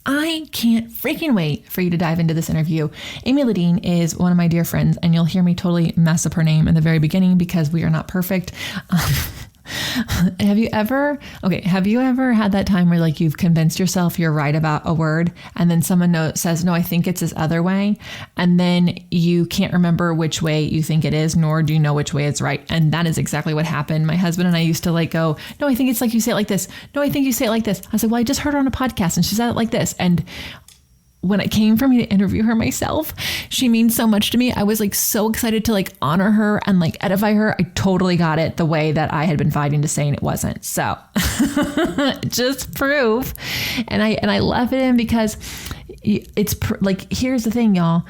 I can't freaking wait for you to dive into this interview. Amy Ledin is one of my dear friends, and you'll hear me totally mess up her name in the very beginning because we are not perfect. Have you ever had that time where like you've convinced yourself you're right about a word and then someone says, no, I think it's this other way. And then you can't remember which way you think it is, nor do you know which way it's right. And that is exactly what happened. My husband and I used to like go, no, I think it's like you say it like this. No, I think you say it like this. I said, well, I just heard her on a podcast and she said it like this. And when it came for me to interview her myself, she means so much to me. I was like so excited to like honor her and like edify her. I totally got it the way that I had been fighting to say and it wasn't. So just proof. And I love it in because it's like, here's the thing, y'all.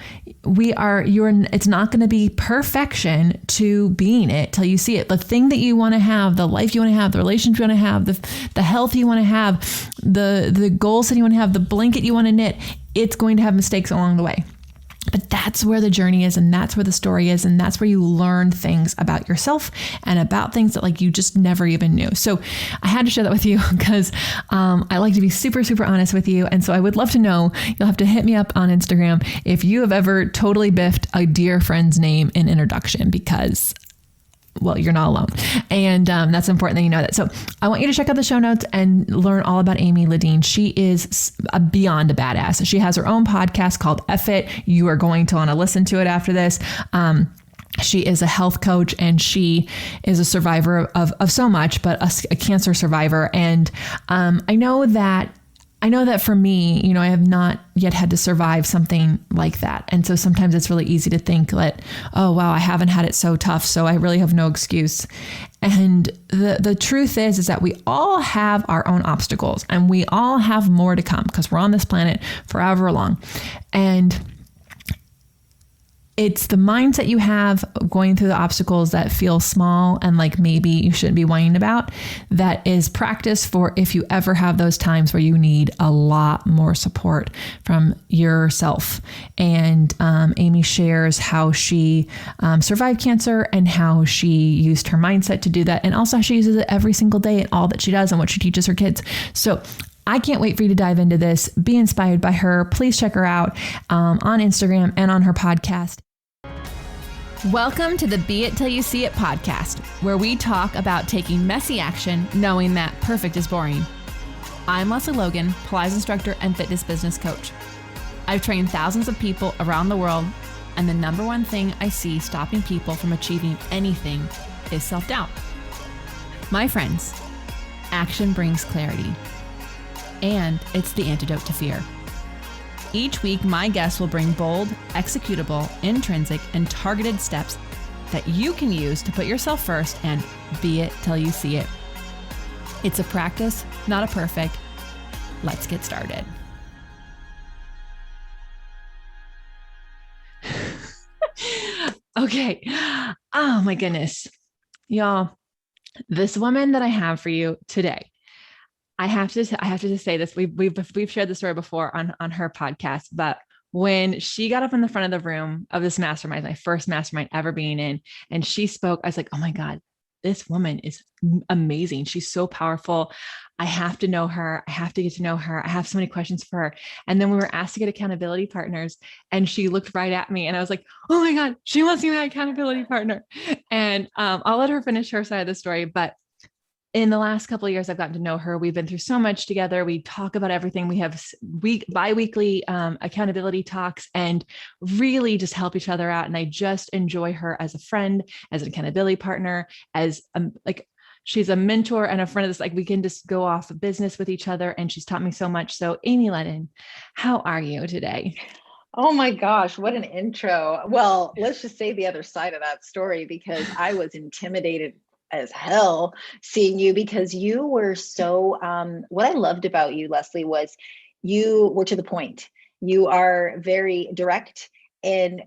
It's not going to be perfection to being it till you see it. The thing that you want to have, the life you want to have, the relationship you want to have, the health you want to have, the goals that you want to have, the blanket you want to knit, it's going to have mistakes along the way. But that's where the journey is, and that's where the story is, and that's where you learn things about yourself and about things that like you just never even knew. So I had to share that with you because I like to be super, super honest with you. And so I would love to know, you'll have to hit me up on Instagram if you have ever totally biffed a dear friend's name in introduction, because well, you're not alone. And that's important that you know that. So I want you to check out the show notes and learn all about Amy Ledin. She is beyond a badass. She has her own podcast called F It. You are going to want to listen to it after this. She is a health coach and she is a survivor of so much, but a cancer survivor. And I know that for me, you know, I have not yet had to survive something like that. And so sometimes it's really easy to think that, oh, wow, I haven't had it so tough, so I really have no excuse. And the truth is that we all have our own obstacles and we all have more to come because we're on this planet forever long. And it's the mindset you have going through the obstacles that feel small and like maybe you shouldn't be whining about, that is practice for if you ever have those times where you need a lot more support from yourself. And Amy shares how she survived cancer and how she used her mindset to do that. And also how she uses it every single day in all that she does and what she teaches her kids. So I can't wait for you to dive into this. Be inspired by her. Please check her out on Instagram and on her podcast. Welcome to the Be It Till You See It podcast, where we talk about taking messy action, knowing that perfect is boring. I'm Lesley Logan, Pilates instructor and fitness business coach. I've trained thousands of people around the world, and the number one thing I see stopping people from achieving anything is self-doubt. My friends, action brings clarity, and it's the antidote to fear. Each week, my guests will bring bold, executable, intrinsic, and targeted steps that you can use to put yourself first and be it till you see it. It's a practice, not a perfect. Let's get started. Okay. Oh my goodness. Y'all, this woman that I have for you today, I have to just say this. We've shared the story before on her podcast, but when she got up in the front of the room of this mastermind, my first mastermind ever being in, and she spoke, I was like, oh my God, this woman is amazing. She's so powerful. I have to know her. I have to get to know her. I have so many questions for her. And then we were asked to get accountability partners and she looked right at me and I was like, oh my God, she wants to be my accountability partner. And I'll let her finish her side of the story, but in the last couple of years, I've gotten to know her. We've been through so much together. We talk about everything. We have bi-weekly accountability talks and really just help each other out. And I just enjoy her as a friend, as an accountability partner, as she's a mentor and a friend of this. Like we can just go off of business with each other. And she's taught me so much. So Amy Ledin, how are you today? Oh my gosh, what an intro. Well, let's just say the other side of that story, because I was intimidated as hell seeing you, because you were so, what I loved about you, Lesley, was you were to the point. You are very direct and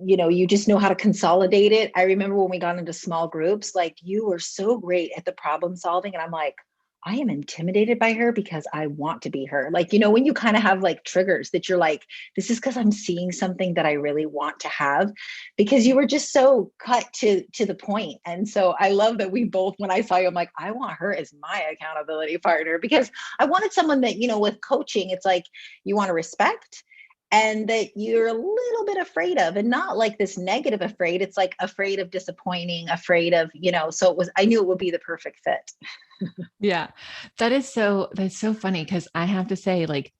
you know, you just know how to consolidate it. I remember when we got into small groups, like you were so great at the problem solving. And I'm like, I am intimidated by her because I want to be her. Like, when you kind of have like triggers that you're like, this is because I'm seeing something that I really want to have, because you were just so cut to the point. And so I love that we both, when I saw you, I'm like, I want her as my accountability partner, because I wanted someone that, with coaching, it's like you want to respect and that you're a little bit afraid of, and not like this negative afraid. It's like afraid of disappointing, afraid of, so I knew it would be the perfect fit. Yeah, that's so funny because I have to say, like,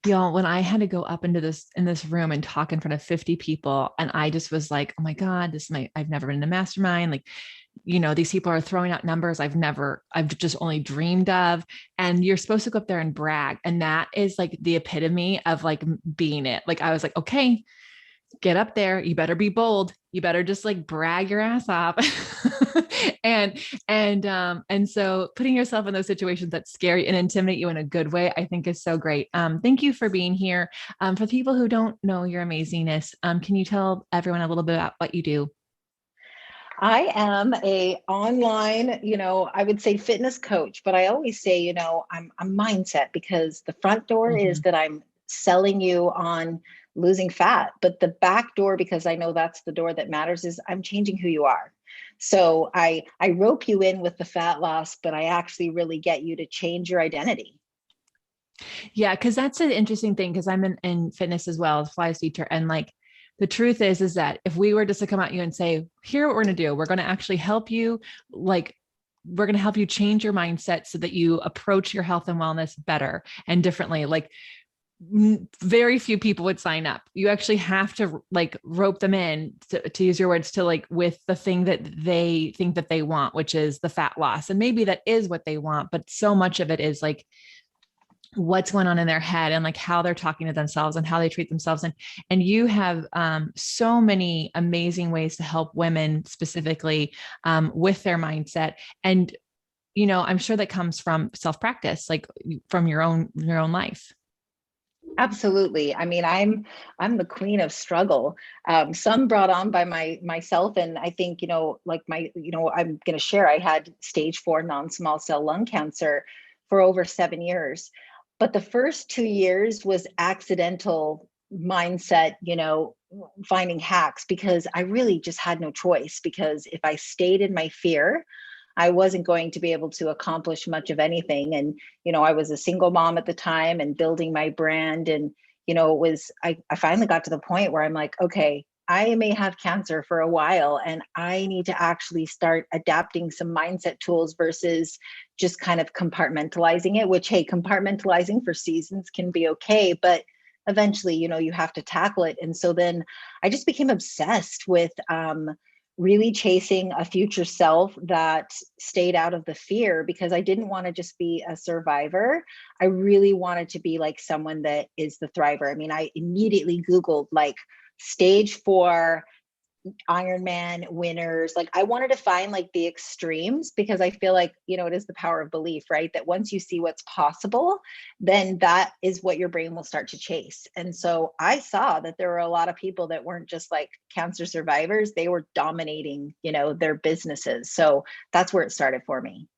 when I had to go up into this room and talk in front of 50 people, and I just was like, oh my God, I've never been in a mastermind. Like, these people are throwing out numbers I've just only dreamed of. And you're supposed to go up there and brag. And that is like the epitome of like being it. Like, I was like, okay, get up there. You better be bold. You better just like brag your ass off. And so putting yourself in those situations that scare you and intimidate you in a good way, I think is so great. Thank you for being here. For the people who don't know your amazingness, can you tell everyone a little bit about what you do? I am a online, I would say fitness coach, but I always say, I'm mindset, because the front door is Mhm. that I'm selling you on losing fat, but the back door, because I know that's the door that matters, is I'm changing who you are. So I rope you in with the fat loss, but I actually really get you to change your identity. Yeah, because that's an interesting thing. Because I'm in fitness as well as Fly's teacher, and like the truth is that if we were just to come at you and say, "Here, what we're going to do, we're going to actually help you," like we're going to help you change your mindset so that you approach your health and wellness better and differently. Like very few people would sign up. You actually have to like rope them in, to use your words, to like with the thing that they think that they want, which is the fat loss. And maybe that is what they want, but so much of it is like what's going on in their head and like how they're talking to themselves and how they treat themselves. And you have so many amazing ways to help women specifically with their mindset. And I'm sure that comes from self-practice, like from your own life. Absolutely. I mean, I'm the queen of struggle. Some brought on by myself, and I think, like I'm going to share. I had stage 4 non-small cell lung cancer for over 7 years, but the first 2 years was accidental mindset. Finding hacks, because I really just had no choice. Because if I stayed in my fear, I wasn't going to be able to accomplish much of anything. And, I was a single mom at the time and building my brand. And, I finally got to the point where I'm like, okay, I may have cancer for a while, and I need to actually start adapting some mindset tools versus just kind of compartmentalizing it, which, hey, compartmentalizing for seasons can be okay. But eventually, you have to tackle it. And so then I just became obsessed with, really chasing a future self that stayed out of the fear, because I didn't want to just be a survivor. I really wanted to be like someone that is the thriver. I mean, I immediately Googled like stage 4 Ironman winners. Like, I wanted to find like the extremes, because I feel like, it is the power of belief, right? That once you see what's possible, then that is what your brain will start to chase. And so I saw that there were a lot of people that weren't just like cancer survivors, they were dominating, their businesses. So that's where it started for me.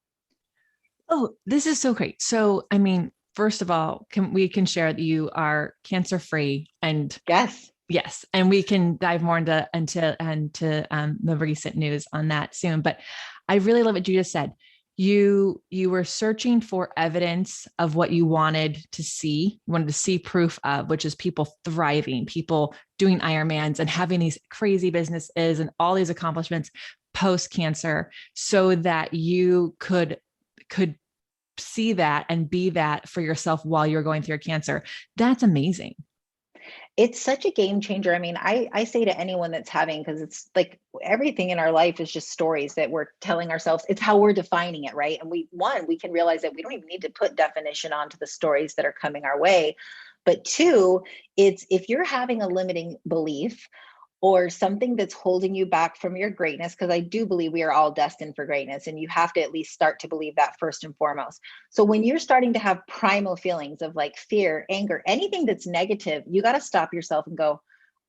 Oh, this is so great. So, I mean, first of all, we can share that you are cancer free, and Yes. yes, and we can dive more into the recent news on that soon. But I really love what you just said. You were searching for evidence of what you wanted to see. You wanted to see proof of, which is people thriving, people doing Ironmans and having these crazy businesses and all these accomplishments post cancer, so that you could see that and be that for yourself while you're going through your cancer. That's amazing. It's such a game changer. I mean, I say to anyone that's having, because it's like everything in our life is just stories that we're telling ourselves. It's how we're defining it, right? And we can realize that we don't even need to put definition onto the stories that are coming our way. But two, it's if you're having a limiting belief or something that's holding you back from your greatness, because I do believe we are all destined for greatness, and you have to at least start to believe that first and foremost. So when you're starting to have primal feelings of like fear, anger, anything that's negative, you got to stop yourself and go,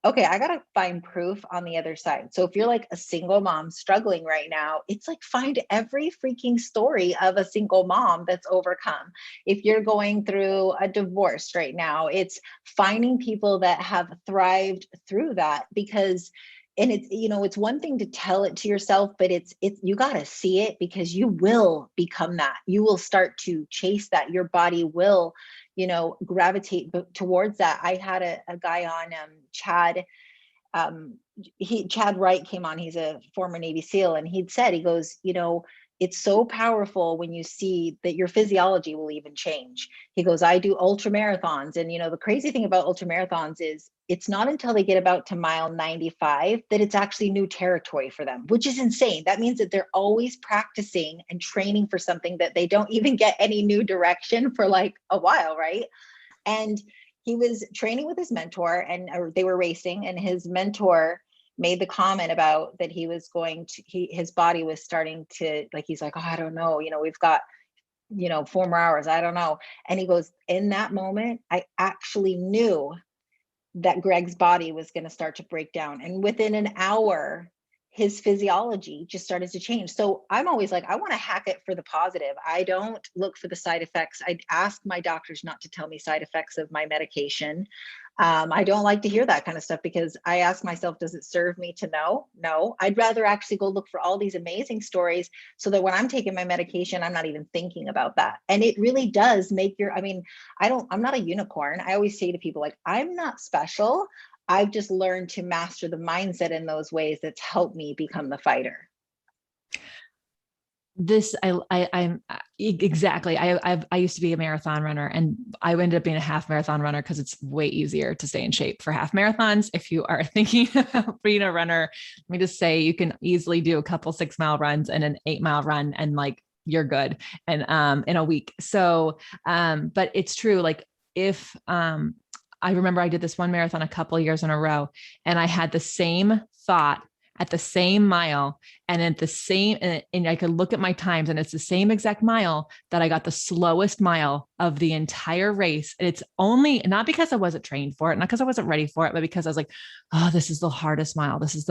okay, I gotta find proof on the other side. So if you're like a single mom struggling right now, it's like find every freaking story of a single mom that's overcome. If you're going through a divorce right now, it's finding people that have thrived through that. Because and it's, you know, it's one thing to tell it to yourself, but it's you got to see it, because you will become that. You will start to chase that. Your body will, you know, gravitate towards that. I had a guy on, Chad, Chad Wright came on. He's a former Navy SEAL, and he'd said, he goes, you know, it's so powerful when you see that your physiology will even change. He goes, I do ultra marathons, and you know, the crazy thing about ultra marathons is it's not until they get about to mile 95 that it's actually new territory for them, which is insane. That means that they're always practicing and training for something that they don't even get any new direction for like a while, right? And he was training with his mentor, and or they were racing, and his mentor made the comment about that he was going to his body was starting to, like, he's like, oh, I don't know, you know, we've got, you know, 4 more hours, I don't know. And he goes, in that moment I actually knew that Greg's body was going to start to break down. And within an hour, his physiology just started to change. So I'm always like, I want to hack it for the positive. I don't look for the side effects. I ask my doctors not to tell me side effects of my medication. I don't like to hear that kind of stuff, because I ask myself, does it serve me to know? No, I'd rather actually go look for all these amazing stories, so that when I'm taking my medication, I'm not even thinking about that. And it really does make your, I mean, I'm not a unicorn. I always say to people, like, I'm not special. I've just learned to master the mindset in those ways that's helped me become the fighter. This I'm exactly. I used to be a marathon runner, and I ended up being a half marathon runner because it's way easier to stay in shape for half marathons. If you are thinking about being a runner, let me just say you can easily do a couple 6 mile runs and an 8 mile run, and like you're good, and in a week. So but it's true. Like if I remember I did this one marathon a couple of years in a row, and I had the same thought at the same mile, and at the same, and I could look at my times, and it's the same exact mile that I got the slowest mile of the entire race. And it's only not because I wasn't trained for it, not because I wasn't ready for it, but because I was like, oh, this is the hardest mile. This is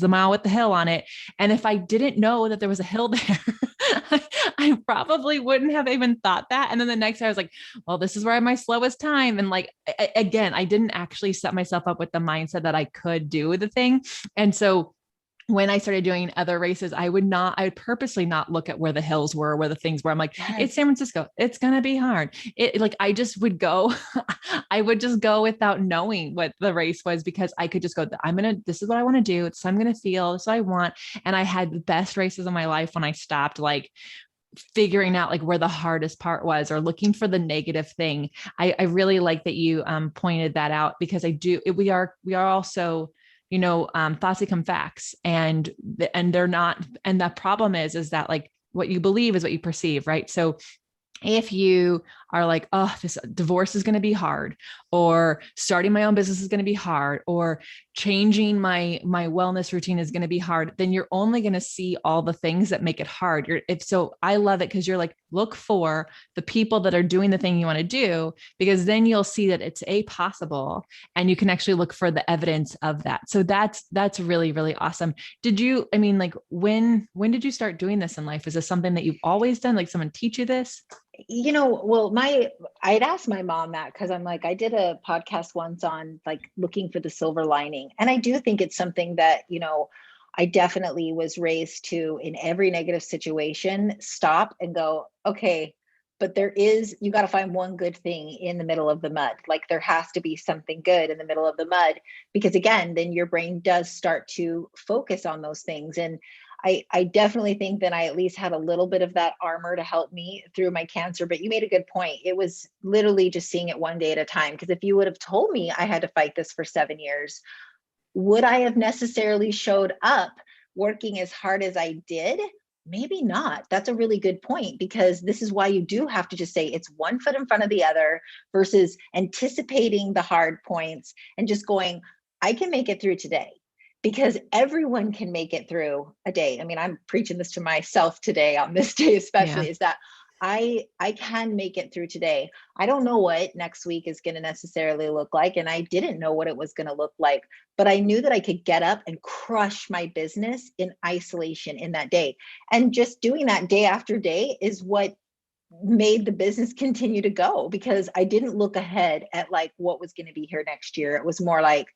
the mile with the hill on it. And if I didn't know that there was a hill there, I probably wouldn't have even thought that. And then the next day I was like, well, this is where I have my slowest time. And like, again, I didn't actually set myself up with the mindset that I could do the thing. And so when I started doing other races, I would purposely not look at where the hills were, where the things were. I'm like, Yes. it's San Francisco. It's going to be hard. I just would go, I would just go without knowing what the race was, because I could just go, this is what I want to do. It's what I'm going to feel. This is what I want. And I had the best races of my life when I stopped like figuring out like where the hardest part was, or looking for the negative thing. I really like that you pointed that out, because we are also, you know, thoughts become facts, and they're not. And the problem is that like what you believe is what you perceive, right? So if you are like, oh, this divorce is going to be hard, or starting my own business is going to be hard, or changing my wellness routine is going to be hard, then you're only going to see all the things that make it hard. I love it, because you're like, look for the people that are doing the thing you want to do, because then you'll see that it's possible, and you can actually look for the evidence of that. So that's really, really awesome. Like when did you start doing this in life? Is this something that you've always done? Like someone teach you this? You know, well, I'd asked my mom that, because I'm like, I did a podcast once on like looking for the silver lining. And I do think it's something that, you know, I definitely was raised to, in every negative situation, stop and go, okay, but you got to find one good thing in the middle of the mud. Like there has to be something good in the middle of the mud, because again, then your brain does start to focus on those things. And I definitely think that I at least had a little bit of that armor to help me through my cancer. But you made a good point. It was literally just seeing it one day at a time. Because if you would have told me I had to fight this for 7 years, would I have necessarily showed up working as hard as I did? Maybe not. That's a really good point, because this is why you do have to just say it's one foot in front of the other, versus anticipating the hard points and just going, I can make it through today. Because everyone can make it through a day. I mean, I'm preaching this to myself today on this day, especially, Yeah. is that I can make it through today. I don't know what next week is going to necessarily look like, and I didn't know what it was going to look like, but I knew that I could get up and crush my business in isolation in that day. And just doing that day after day is what made the business continue to go, because I didn't look ahead at like what was going to be here next year. It was more like,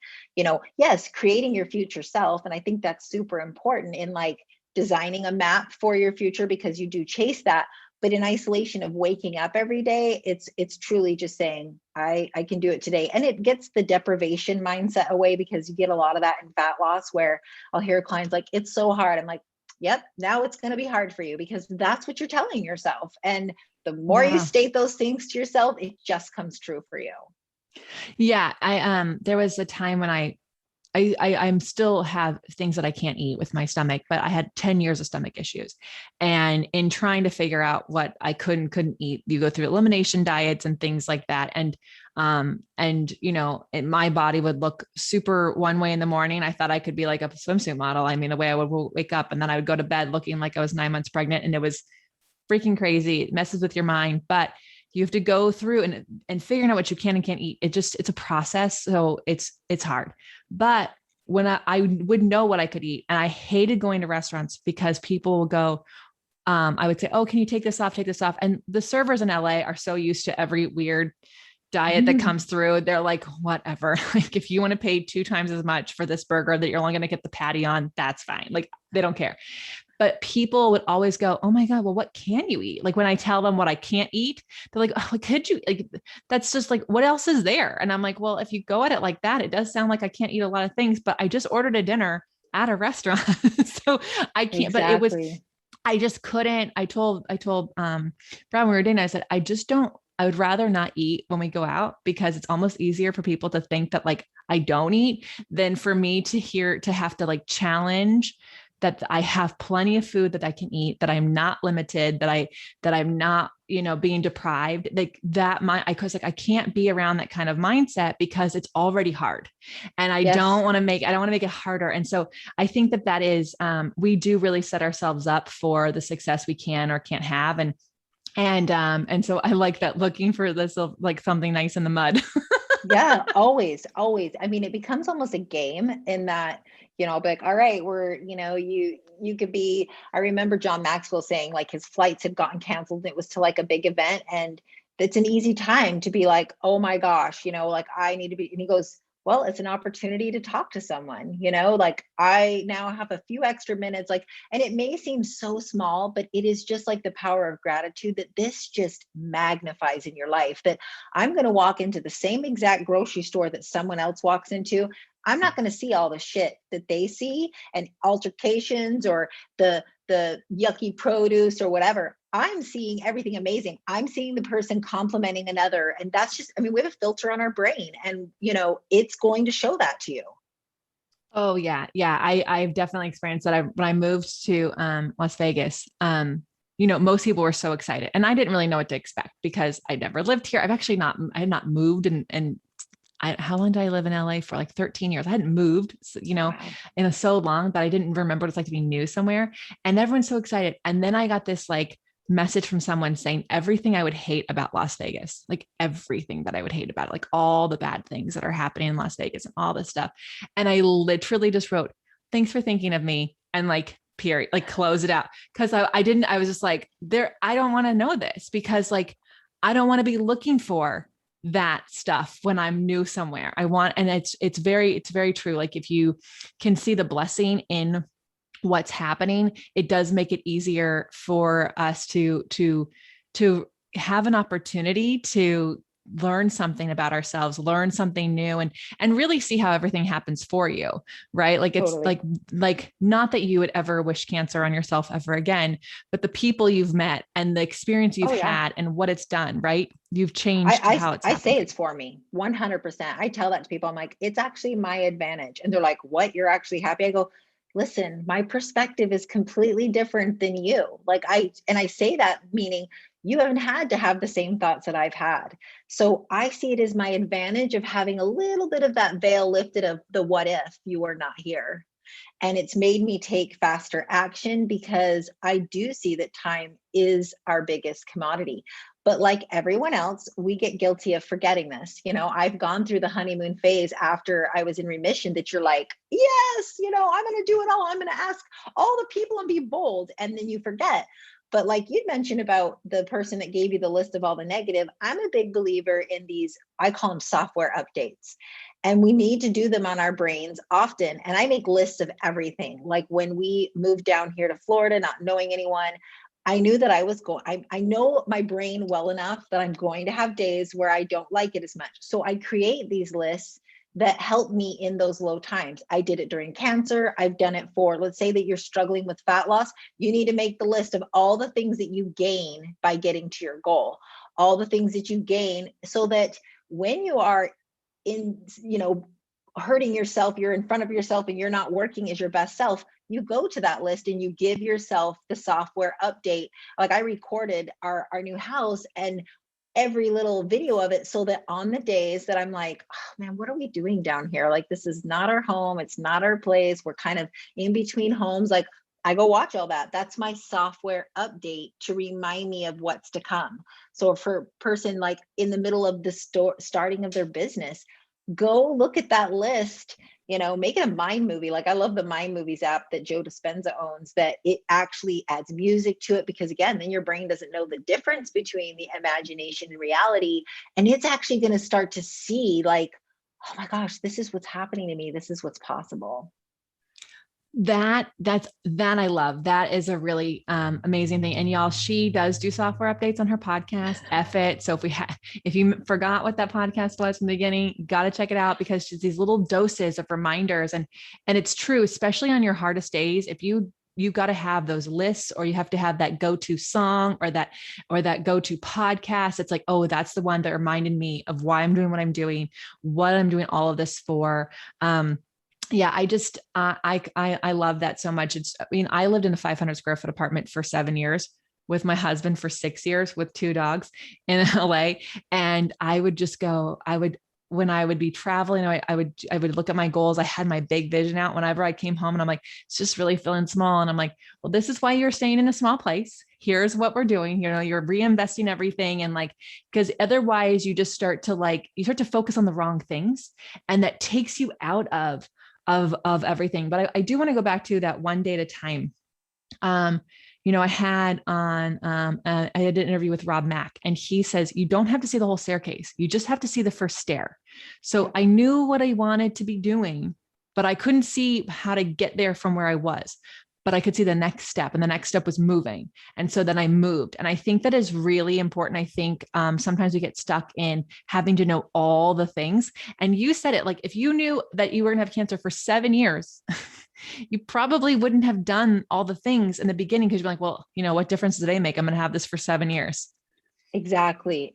yes, creating your future self. And I think that's super important in like designing a map for your future, because you do chase that. But in isolation of waking up every day, it's truly just saying, I can do it today. And it gets the deprivation mindset away, because you get a lot of that in fat loss, where I'll hear clients like, it's so hard. I'm like, yep, now it's going to be hard for you, because that's what you're telling yourself. And the more you Yeah. state those things to yourself, it just comes true for you. Yeah. There was a time when I'm still have things that I can't eat with my stomach, but I had 10 years of stomach issues. And in trying to figure out what I couldn't eat, you go through elimination diets and things like that. My body would look super one way in the morning. I thought I could be like a swimsuit model. I mean, the way I would wake up, and then I would go to bed looking like I was 9 months pregnant, and it was freaking crazy. It messes with your mind, but you have to go through and figuring out what you can and can't eat. It's a process. So it's hard. But when I would know what I could eat, and I hated going to restaurants because people will go, I would say, oh, can you take this off? Take this off. And the servers in LA are so used to every weird diet that comes through. They're like, whatever. Like, if you want to pay 2 times as much for this burger that you're only going to get the patty on, that's fine. Like, they don't care. But people would always go, oh my God, well, what can you eat? Like, when I tell them what I can't eat, they're like, oh, could you, like, that's just like, what else is there? And I'm like, well, if you go at it like that, it does sound like I can't eat a lot of things, but I just ordered a dinner at a restaurant. So I can't, Exactly. I just couldn't. Brad, when we were dating, I said, I would rather not eat when we go out, because it's almost easier for people to think that like I don't eat than for me to have to like challenge that I have plenty of food that I can eat, that I'm not limited, that I'm not, being deprived, like that. I can't be around that kind of mindset, because it's already hard, and I Yes. don't want to make it harder. And so I think that is, we do really set ourselves up for the success we can or can't have. And so I like that, looking for this, like something nice in the mud. Yeah, always, always. I mean, it becomes almost a game in that, I'll be like, all right, you could be, I remember John Maxwell saying like his flights had gotten canceled. And it was to like a big event. And it's an easy time to be like, oh my gosh, like I need to be, and he goes, well, it's an opportunity to talk to someone, like I now have a few extra minutes, like, and it may seem so small, but it is just like the power of gratitude that this just magnifies in your life, that I'm going to walk into the same exact grocery store that someone else walks into. I'm not going to see all the shit that they see and altercations or the yucky produce or whatever. I'm seeing everything amazing. I'm seeing the person complimenting another. And that's just, I mean, we have a filter on our brain, and, it's going to show that to you. Oh yeah. Yeah. I've definitely experienced that. When I moved to Las Vegas, most people were so excited, and I didn't really know what to expect, because I never lived here. I had not moved, and how long did I live in LA for? Like 13 years. I hadn't moved, Wow. in so long that I didn't remember what it's like to be new somewhere. And everyone's so excited. And then I got this like message from someone saying everything I would hate about Las Vegas, like everything that I would hate about it, like all the bad things that are happening in Las Vegas and all this stuff. And I literally just wrote, thanks for thinking of me. And like, period, like close it out. Cause I was just like, I don't want to know this, because like, I don't want to be looking for that stuff when I'm new somewhere. And it's very true. Like, if you can see the blessing in what's happening, it does make it easier for us to have an opportunity to learn something about ourselves, learn something new, and really see how everything happens for you, right? Like, it's Totally. like not that you would ever wish cancer on yourself ever again, but the people you've met and the experience you've Oh yeah. had and what it's done, right? You've changed how it's I say happened. it's for me 100%. I tell that to people. I'm like, it's actually my advantage. And they're like, what? You're actually happy? I go, listen, my perspective is completely different than you. Like and I say that meaning you haven't had to have the same thoughts that I've had. So I see it as my advantage of having a little bit of that veil lifted of the what if you were not here. And it's made me take faster action because I do see that time is our biggest commodity. But like everyone else, we get guilty of forgetting this. I've gone through the honeymoon phase after I was in remission that you're like, yes, I'm going to do it all. I'm going to ask all the people and be bold. And then you forget. But like you mentioned about the person that gave you the list of all the negative, I'm a big believer in these, I call them software updates. And we need to do them on our brains often. And I make lists of everything. Like when we moved down here to Florida, not knowing anyone, I knew that I was going, I know my brain well enough that I'm going to have days where I don't like it as much. So I create these lists that help me in those low times. I did it during cancer. I've done it for, let's say that you're struggling with fat loss. You need to make the list of all the things that you gain by getting to your goal, all the things that you gain, so that when you are in, hurting yourself, you're in front of yourself and you're not working as your best self, you go to that list and you give yourself the software update. Like I recorded our new house and every little video of it, so that on the days that I'm like, oh man, what are we doing down here? Like, this is not our home. It's not our place. We're kind of in between homes. Like, I go watch all that. That's my software update to remind me of what's to come. So for a person like in the middle of the starting of their business, go look at that list, make it a mind movie. Like I love the Mind Movies app that Joe Dispenza owns, that it actually adds music to it, because again, then your brain doesn't know the difference between the imagination and reality. And it's actually going to start to see like, oh my gosh, this is what's happening to me. This is what's possible. That I love. That is a really amazing thing. And y'all, she does do software updates on her podcast, F it. So if you forgot what that podcast was from the beginning, you got to check it out, because she's these little doses of reminders. And it's true, especially on your hardest days. If you got to have those lists, or you have to have that go-to song or that go-to podcast. It's like, oh, that's the one that reminded me of why I'm doing what I'm doing, what I'm doing all of this for. Yeah, I love that so much. I lived in a 500 square foot apartment for 7 years with my husband for 6 years with 2 dogs in LA. And when I would be traveling, I would look at my goals. I had my big vision out whenever I came home, and I'm like, it's just really feeling small. And I'm like, well, this is why you're staying in a small place. Here's what we're doing. You're reinvesting everything. And like, because otherwise you just start to focus on the wrong things, and that takes you out of everything. But I do want to go back to that one day at a time. I had I had an interview with Rob Mack, and he says, you don't have to see the whole staircase. You just have to see the first stair. So I knew what I wanted to be doing, but I couldn't see how to get there from where I was. But I could see the next step, and the next step was moving. And so then I moved. And I think that is really important. I think sometimes we get stuck in having to know all the things. And you said it, like, if you knew that you were going to have cancer for 7 years, you probably wouldn't have done all the things in the beginning, because you're like, well, what difference do they make? I'm going to have this for 7 years. Exactly.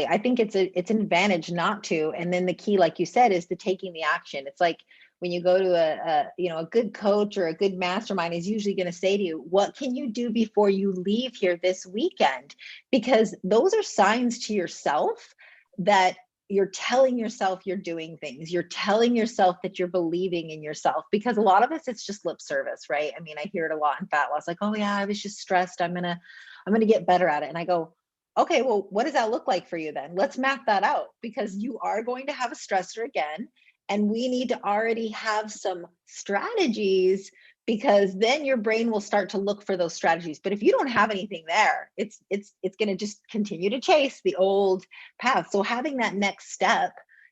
I think it's an advantage not to. And then the key, like you said, is the taking the action. It's like when you go to a good coach or a good mastermind is usually going to say to you, what can you do before you leave here this weekend? Because those are signs to yourself that you're telling yourself you're doing things. You're telling yourself that you're believing in yourself, because a lot of us, it's just lip service, right? I mean, I hear it a lot in fat loss, like, oh yeah, I was just stressed. I'm going to get better at it. And I go, okay, well, what does that look like for you then? Let's map that out, because you are going to have a stressor again. And we need to already have some strategies, because then your brain will start to look for those strategies. But if you don't have anything there, it's going to just continue to chase the old path. So having that next step,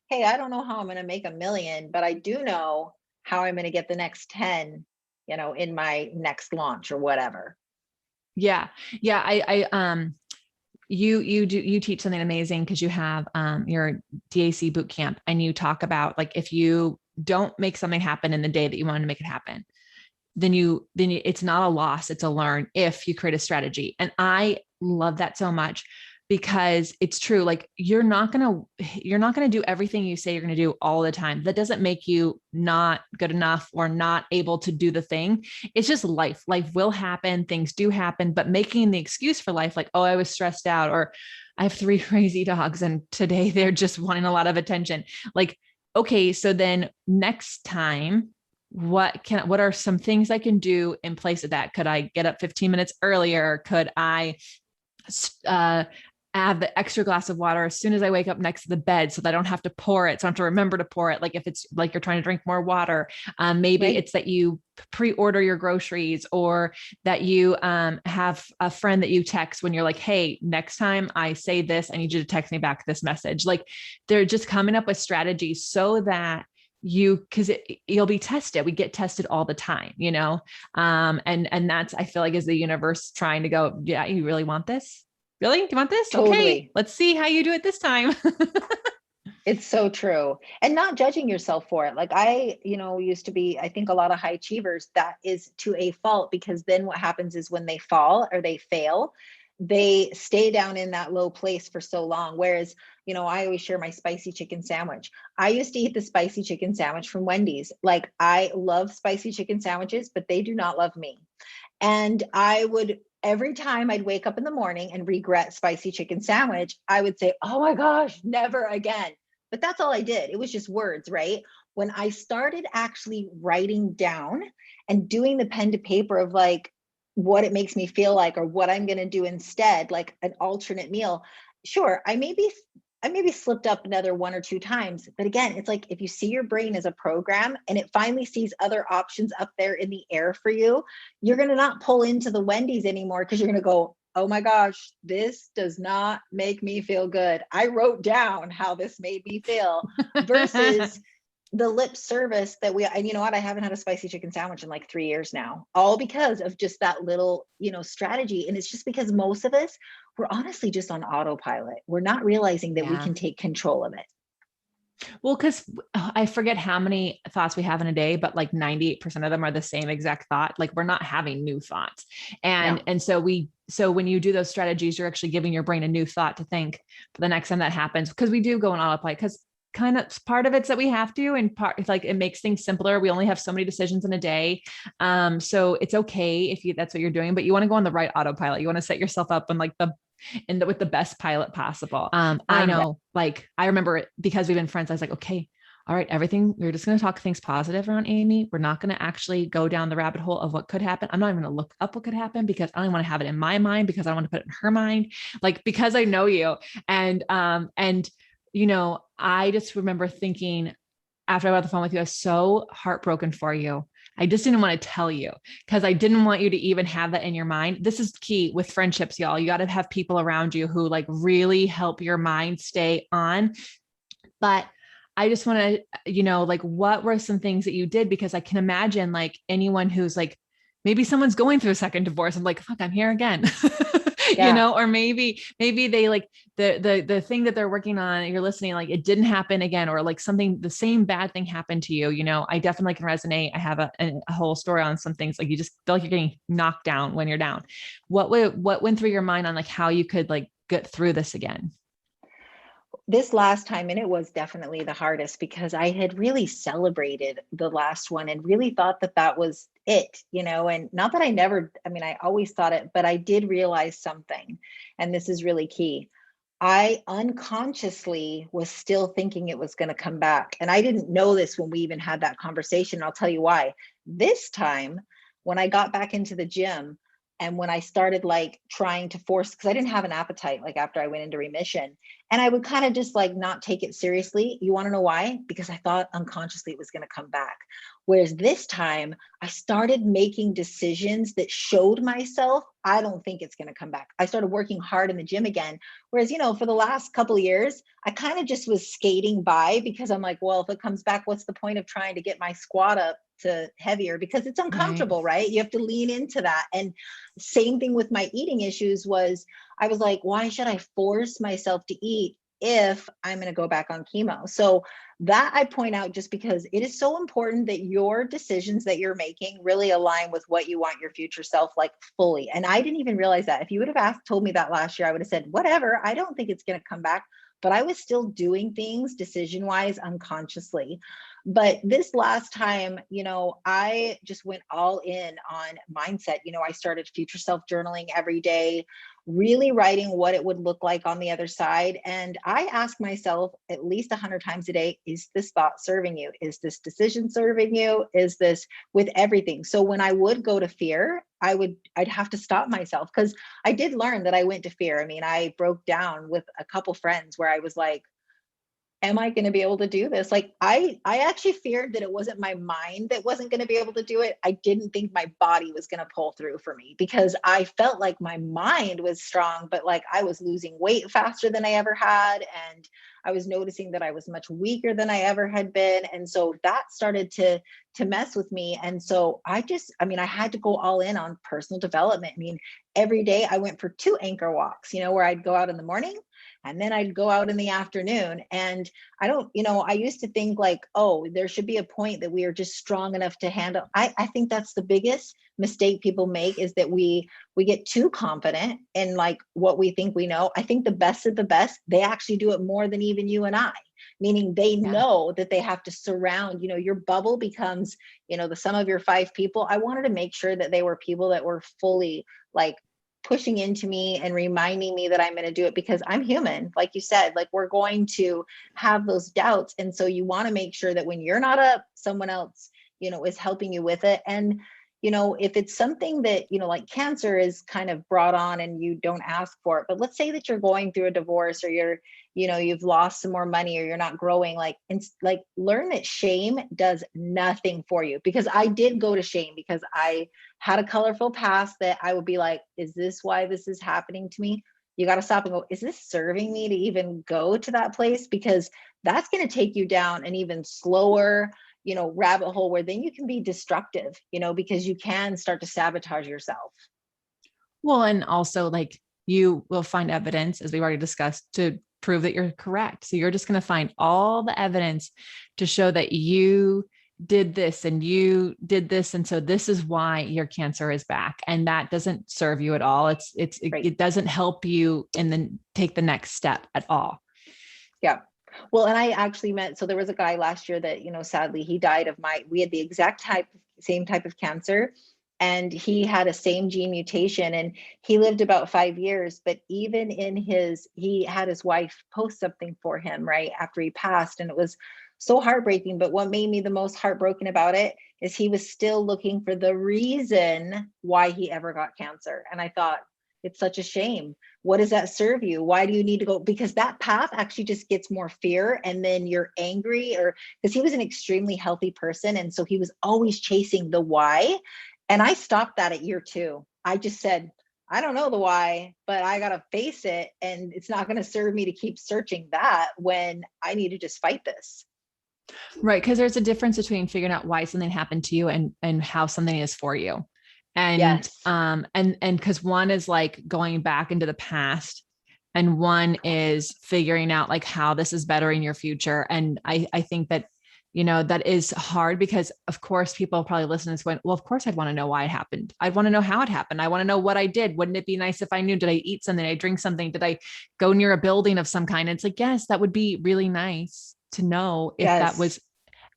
hey, I don't know how I'm going to make $1 million, but I do know how I'm going to get the next 10, in my next launch or whatever. Yeah. You teach something amazing, because you have your DAC boot camp, and you talk about, like, if you don't make something happen in the day that you wanted to make it happen, then it's not a loss, it's a learn if you create a strategy. And I love that so much, because it's true. Like, you're not going to do everything you say you're going to do all the time. That doesn't make you not good enough or not able to do the thing. It's just life. Life will happen. Things do happen, but making the excuse for life, like, oh, I was stressed out, or I have 3 crazy dogs and today they're just wanting a lot of attention. Like, okay, so then next time what are some things I can do in place of that? Could I get up 15 minutes earlier? Could I uh, add the extra glass of water as soon as I wake up next to the bed so that I don't have to pour it. So I have to remember to pour it. Like if it's like you're trying to drink more water, maybe Right. it's that you pre-order your groceries, or that you have a friend that you text when you're like, hey, next time I say this, I need you to text me back this message. Like they're just coming up with strategies so that because you'll be tested. We get tested all the time, and that's, I feel like, is the universe trying to go, yeah, you really want this? Really? Do you want this? Okay, Totally. let's see how you do it this time. It's so true. And not judging yourself for it. Like I, used to be, I think a lot of high achievers, that is to a fault, because then what happens is when they fall or they fail, they stay down in that low place for so long. Whereas, I always share my spicy chicken sandwich. I used to eat the spicy chicken sandwich from Wendy's. Like I love spicy chicken sandwiches, but they do not love me. And I would, every time I'd wake up in the morning and regret spicy chicken sandwich, I would say, oh my gosh, never again. But that's all I did. It was just words, right? When I started actually writing down and doing the pen to paper of like what it makes me feel like, or what I'm going to do instead, like an alternate meal. Sure, I maybe slipped up another one or two times. But again, it's like if you see your brain as a program and it finally sees other options up there in the air for you, you're going to not pull into the Wendy's anymore, because you're going to go, oh my gosh, this does not make me feel good. I wrote down how this made me feel, versus the lip service that and you know what? I haven't had a spicy chicken sandwich in like 3 years now, all because of just that little, strategy. And it's just because most of us, we're honestly just on autopilot. We're not realizing that we Yeah. can take control of it. Well, because I forget how many thoughts we have in a day, but like 98% of them are the same exact thought. Like we're not having new thoughts. No. So when you do those strategies, you're actually giving your brain a new thought to think for the next time that happens, because we do go on autopilot, because kind of part of it's that we have to, and part it's like it makes things simpler. We only have so many decisions in a day. So it's okay if that's what you're doing, but you want to go on the right autopilot. You want to set yourself up in like with the best pilot possible. I know, like, I remember it because we've been friends. I was like, okay, all right, we're just going to talk things positive around Amy. We're not going to actually go down the rabbit hole of what could happen. I'm not even going to look up what could happen, because I don't want to have it in my mind, because I want to put it in her mind. Like, because I know you. And, I just remember thinking after I got the phone with you, I was so heartbroken for you. I just didn't want to tell you, because I didn't want you to even have that in your mind. This is key with friendships, y'all. You got to have people around you who like really help your mind stay on. But I just want to, like, what were some things that you did? Because I can imagine like anyone who's like, maybe someone's going through a second divorce. I'm like, fuck, I'm here again. Yeah. Or maybe they like the thing that they're working on, you're listening, like it didn't happen again, or like the same bad thing happened to you. I definitely can resonate. I have a whole story on some things, like you just feel like you're getting knocked down when you're down. What went through your mind on like how you could like get through this again? This last time, and it was definitely the hardest, because I had really celebrated the last one and really thought that that was it, and not that I always thought it, but I did realize something, and this is really key. I unconsciously was still thinking it was going to come back. And I didn't know this when we even had that conversation. I'll tell you why. This time, when I got back into the gym, and when I started like trying to force, because I didn't have an appetite like after I went into remission, and I would kind of just like not take it seriously. You want to know why? Because I thought unconsciously it was going to come back. Whereas this time, I started making decisions that showed myself, I don't think it's going to come back. I started working hard in the gym again. Whereas, for the last couple of years, I kind of just was skating by, because I'm like, well, if it comes back, what's the point of trying to get my squat up to heavier? Because it's uncomfortable, right? You have to lean into that. And same thing with my eating issues was, I was like, why should I force myself to eat if I'm going to go back on chemo? So that I point out just because it is so important that your decisions that you're making really align with what you want your future self, like fully. And I didn't even realize that. If you would have told me that last year, I would have said, whatever, I don't think it's going to come back. But I was still doing things decision wise unconsciously. But this last time, I just went all in on mindset. I started future self journaling every day. really writing what it would look like on the other side. And I ask myself at least 100 times a day, is this thought serving you? Is this decision serving you? Is this with everything? So when I would go to fear, I'd have to stop myself, because I did learn that I went to fear. I mean, I broke down with a couple friends where I was like, am I going to be able to do this? Like, I actually feared that it wasn't my mind that wasn't going to be able to do it. I didn't think my body was going to pull through for me, because I felt like my mind was strong, but like I was losing weight faster than I ever had. And I was noticing that I was much weaker than I ever had been. And so that started to mess with me. And so I mean, I had to go all in on personal development. I mean, every day I went for 2 anchor walks, where I'd go out in the morning and then I'd go out in the afternoon. And I used to think like, oh, there should be a point that we are just strong enough to handle. I think that's the biggest mistake people make, is that we get too confident in like what we think we know. I think the best of the best, they actually do it more than even you and I, meaning they know that they have to surround, your bubble becomes, the sum of your 5 people. I wanted to make sure that they were people that were fully like pushing into me and reminding me that I'm going to do it, because I'm human. Like you said, like we're going to have those doubts. And so you want to make sure that when you're not up, someone else, is helping you with it. And, if it's something that, like cancer is kind of brought on and you don't ask for it, but let's say that you're going through a divorce, or you've lost some more money, or you're not growing, like learn that shame does nothing for you. Because I did go to shame, because I had a colorful past that I would be like, is this why this is happening to me? You got to stop and go, is this serving me to even go to that place? Because that's going to take you down an even slower, rabbit hole, where then you can be destructive, because you can start to sabotage yourself. Well, and also like you will find evidence, as we've already discussed, to prove that you're correct. So you're just going to find all the evidence to show that you did this and you did this. And so this is why your cancer is back. And that doesn't serve you at all. Right. It doesn't help you take the next step at all. Yeah. Well, and I actually so there was a guy last year that, sadly he died we had the same type of cancer, and he had a same gene mutation, and he lived about 5 years. But even he had his wife post something for him right after he passed. And it was so heartbreaking. But what made me the most heartbroken about it is he was still looking for the reason why he ever got cancer. And I thought, it's such a shame. What does that serve you? Why do you need to go? Because that path actually just gets more fear, and then you're angry, or because he was an extremely healthy person. And so he was always chasing the why. And I stopped that at year 2. I just said, I don't know the why, but I got to face it. And it's not going to serve me to keep searching that when I need to just fight this. Right. Because there's a difference between figuring out why something happened to you and how something is for you. And, Yes. and because one is like going back into the past, and one is figuring out like how this is bettering your future. And I think that, that is hard, because of course people probably listen to this going, well, of course I'd want to know why it happened. I'd want to know how it happened. I want to know what I did. Wouldn't it be nice if I knew? Did I eat something? Did I drink something? Did I go near a building of some kind? And it's like, yes, that would be really nice to know if that was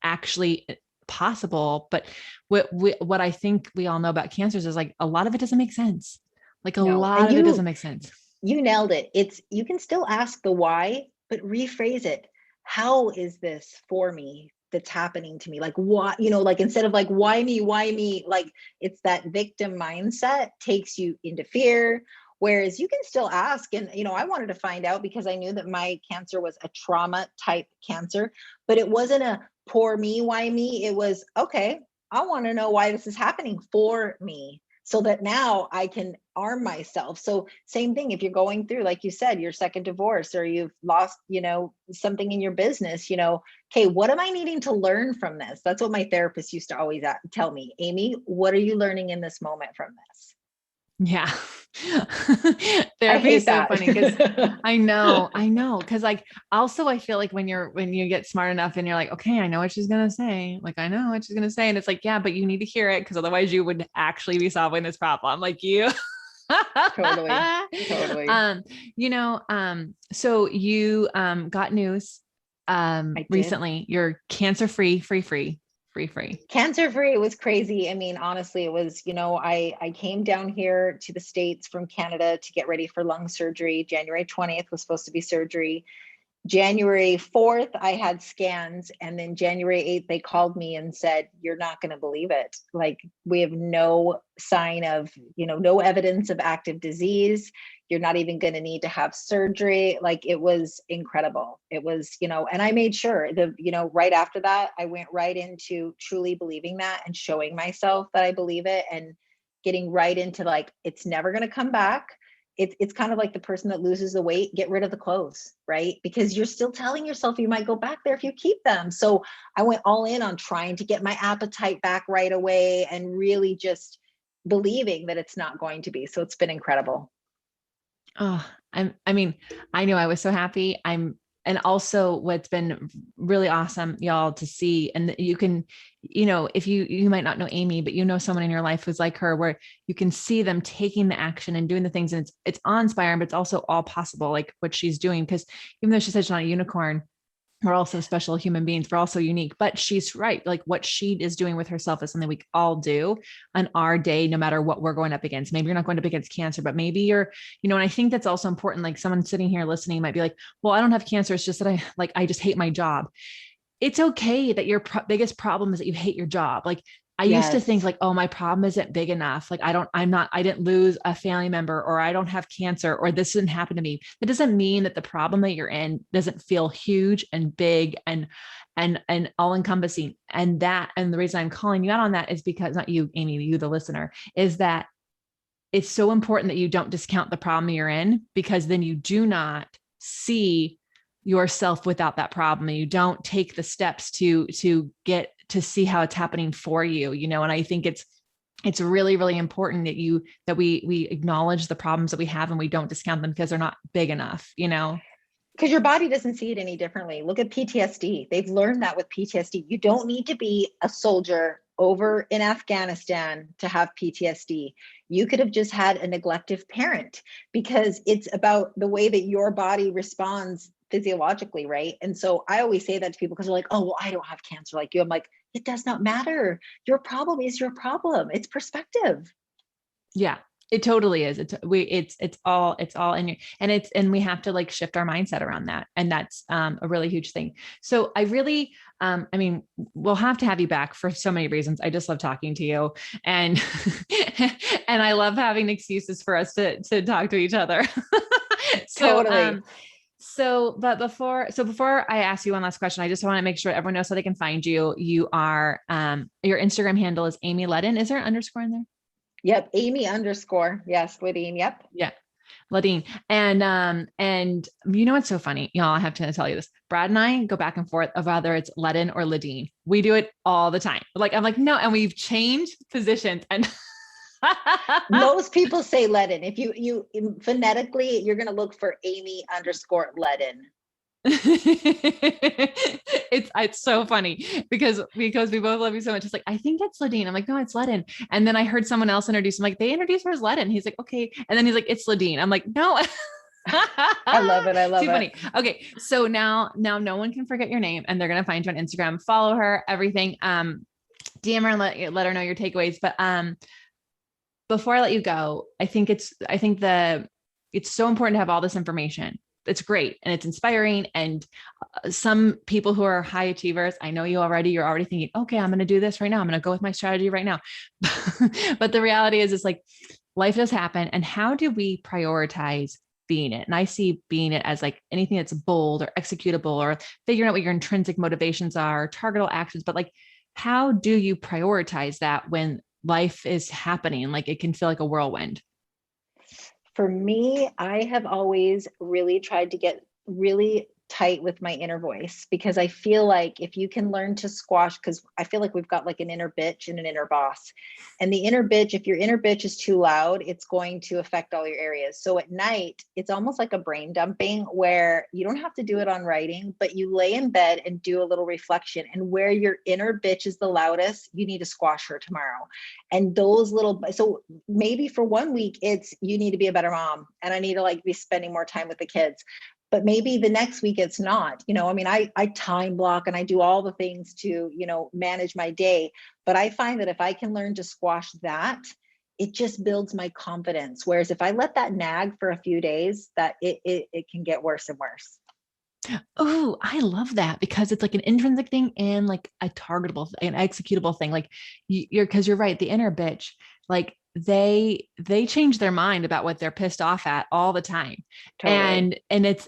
actually possible. But what I think we all know about cancers is like a lot of it doesn't make sense. Like a lot of it doesn't make sense. You nailed it. You can still ask the why, but rephrase it. How is this for me that's happening to me? Like what, like instead of like, why me? Like it's that victim mindset takes you into fear. Whereas you can still ask. And, I wanted to find out, because I knew that my cancer was a trauma type cancer, but it wasn't a poor me, why me? It was, okay, I want to know why this is happening for me, so that now I can arm myself. So same thing, if you're going through, like you said, your second divorce, or you've lost, something in your business, okay, what am I needing to learn from this? That's what my therapist used to always tell me, Amy, what are you learning in this moment from this? Yeah. Therapy is so funny, because I know. Cause like, also I feel like when you get smart enough and you're like, okay, I know what she's going to say. Like, I know what she's going to say. And it's like, yeah, but you need to hear it, because otherwise you would actually be solving this problem. Like you. Totally. So you, got news, recently, you're cancer free. free. Cancer free. It was crazy. I mean, honestly, it was, I came down here to the States from Canada to get ready for lung surgery. January 20th was supposed to be surgery. January 4th, I had scans. And then January 8th, they called me and said, you're not going to believe it. Like, we have no sign of, no evidence of active disease. You're not even going to need to have surgery. Like, it was incredible. It was, and I made sure right after that, I went right into truly believing that and showing myself that I believe it, and getting right into like, it's never going to come back. It's kind of like the person that loses the weight, get rid of the clothes, right? Because you're still telling yourself you might go back there if you keep them. So I went all in on trying to get my appetite back right away, and really just believing that it's not going to be. So it's been incredible. Oh, I mean, I knew I was so happy. And also what's been really awesome, y'all, to see, and you can, if you might not know Amy, but someone in your life who's like her, where you can see them taking the action and doing the things, and it's awe-inspiring, but it's also all possible, like what she's doing. Because even though she said she's not a unicorn, we're also special human beings. We're also unique, but she's right. Like, what she is doing with herself is something we all do on our day, no matter what we're going up against. Maybe you're not going up against cancer, but maybe you're, and I think that's also important. Like, someone sitting here listening might be like, well, I don't have cancer. It's just that I just hate my job. It's okay that your biggest problem is that you hate your job. Like, I used to think Yes. like, oh, my problem isn't big enough. Like, I didn't lose a family member, or I don't have cancer, or this didn't happen to me. That doesn't mean that the problem that you're in doesn't feel huge and big and all encompassing. And the reason I'm calling you out on that is because, not you, Amy, you, the listener, is that it's so important that you don't discount the problem you're in, because then you do not see yourself without that problem, and you don't take the steps to get to see how it's happening for you, and I think it's really, really important that we acknowledge the problems that we have, and we don't discount them because they're not big enough. Because your body doesn't see it any differently. Look at PTSD. They've learned that with PTSD. You don't need to be a soldier over in Afghanistan to have PTSD. You could have just had a neglective parent, because it's about the way that your body responds physiologically, right? And so I always say that to people, because they're like, oh, well, I don't have cancer like you. I'm like, it does not matter. Your problem is your problem. It's perspective. Yeah, it totally is. It's all in you. And we have to like shift our mindset around that. And that's a really huge thing. So I really, I mean, we'll have to have you back for so many reasons. I just love talking to you, and, and I love having excuses for us to talk to each other. So, Totally. but before I ask you one last question, I just want to make sure everyone knows how they can find you. You are, your Instagram handle is Amy Ledin. Is there an underscore in there? Yep. Amy _ Yes. Ledin. Yep. Yeah. Ledin. And what's so funny? Y'all, I have to tell you this. Brad and I go back and forth of whether it's Ledin or Ledin. We do it all the time. Like, I'm like, no. And we've changed positions, and Most people say Ledin. If you phonetically, you're going to look for Amy _ Ledin. It's so funny because we both love you so much. It's like, I think it's Ledin. I'm like, no, it's Ledin. And then I heard someone else introduce him, like, they introduced her as Ledin. He's like, okay. And then he's like, it's Ledin. I'm like, no. I love it. I love Too it. funny. Okay. So now no one can forget your name, and they're going to find you on Instagram, follow her, everything. DM her and let her know your takeaways. But, before I let you go, I think it's so important to have all this information. It's great and it's inspiring. And some people who are high achievers, I know you're already thinking, okay, I'm going to do this right now. I'm going to go with my strategy right now. But the reality is, it's like, life does happen. And how do we prioritize being it? And I see being it as like anything that's bold or executable, or figuring out what your intrinsic motivations are, targetable actions. But like, how do you prioritize that when life is happening? Like, it can feel like a whirlwind. For me, I have always really tried to get really tight with my inner voice, because I feel like if you can learn to squash, because I feel like we've got like an inner bitch and an inner boss. And the inner bitch, if your inner bitch is too loud, it's going to affect all your areas. So at night, it's almost like a brain dumping, where you don't have to do it on writing, but you lay in bed and do a little reflection. And where your inner bitch is the loudest, you need to squash her tomorrow. And those little, so maybe for 1 week, it's, you need to be a better mom, and I need to like be spending more time with the kids. but maybe the next week it's not. I mean, I time block and I do all the things to, manage my day. But I find that if I can learn to squash that, it just builds my confidence. Whereas if I let that nag for a few days, that it can get worse and worse. Oh, I love that, because it's like an intrinsic thing and like a targetable, an executable thing. Like because you're right. The inner bitch, like they change their mind about what they're pissed off at all the time. Totally.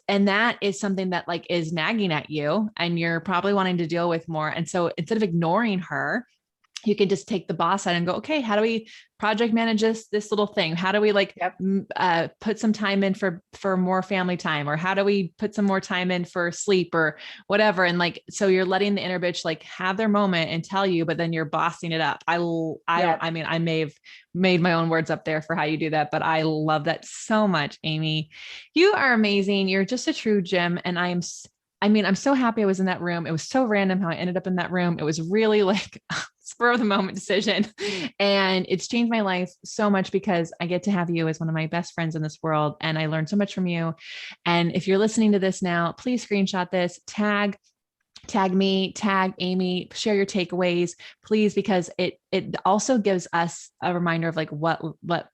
And that is something that like is nagging at you and you're probably wanting to deal with more. And so instead of ignoring her, you can just take the boss out and go, okay, how do we project manage this little thing? How do we put some time in for more family time? Or how do we put some more time in for sleep or whatever? And like, so you're letting the inner bitch like have their moment and tell you, but then you're bossing it up. I mean, I may have made my own words up there for how you do that, but I love that so much, Amy. You are amazing. You're just a true gem. And I'm so happy I was in that room. It was so random how I ended up in that room. It was really like spur of the moment decision. And it's changed my life so much because I get to have you as one of my best friends in this world. And I learned so much from you. And if you're listening to this now, please screenshot this, tag me, tag Amy, share your takeaways, please, because it also gives us a reminder of like what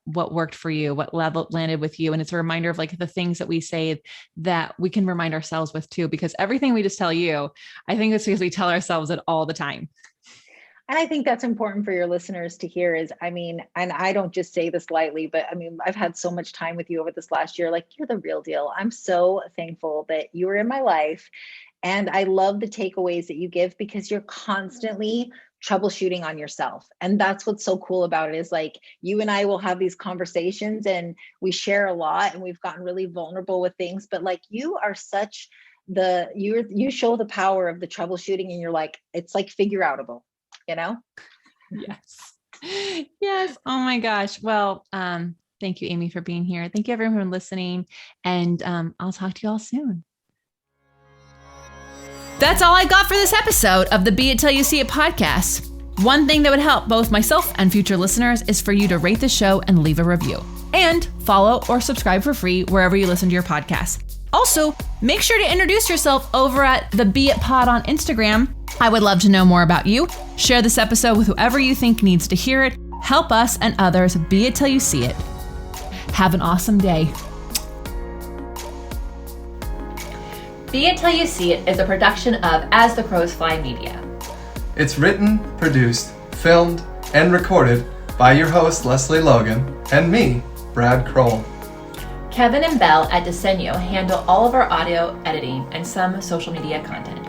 worked for you, what level landed with you. And it's a reminder of like the things that we say that we can remind ourselves with too, because everything we just tell you, I think it's because we tell ourselves it all the time. And I think that's important for your listeners to hear is, and I don't just say this lightly, but I've had so much time with you over this last year. Like, you're the real deal. I'm so thankful that you were in my life. And I love the takeaways that you give because you're constantly troubleshooting on yourself. And that's what's so cool about it is like you and I will have these conversations and we share a lot and we've gotten really vulnerable with things, but like you are such you show the power of the troubleshooting and you're like, it's like figure outable. Yes. Yes. Oh my gosh. Well, thank you, Amy, for being here. Thank you everyone for listening. And I'll talk to you all soon. That's all I got for this episode of the Be It Till You See It podcast. One thing that would help both myself and future listeners is for you to rate the show and leave a review. And follow or subscribe for free wherever you listen to your podcast. Also, make sure to introduce yourself over at the Be It Pod on Instagram. I would love to know more about you. Share this episode with whoever you think needs to hear it. Help us and others be it till you see it. Have an awesome day. Be It Till You See It is a production of As the Crows Fly Media. It's written, produced, filmed, and recorded by your host, Lesley Logan, and me, Brad Kroll. Kevin and Belle at Disenyo handle all of our audio editing and some social media content.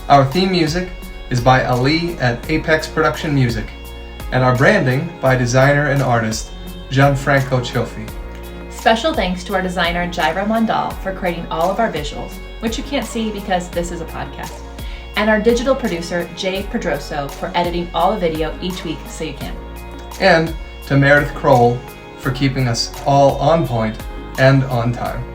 Our theme music is by Ali at Apex Production Music, and our branding by designer and artist Gianfranco Cioffi. Special thanks to our designer Jaira Mondal for creating all of our visuals, which you can't see because this is a podcast, and our digital producer Jay Pedroso for editing all the video each week so you can. And to Meredith Kroll for keeping us all on point and on time.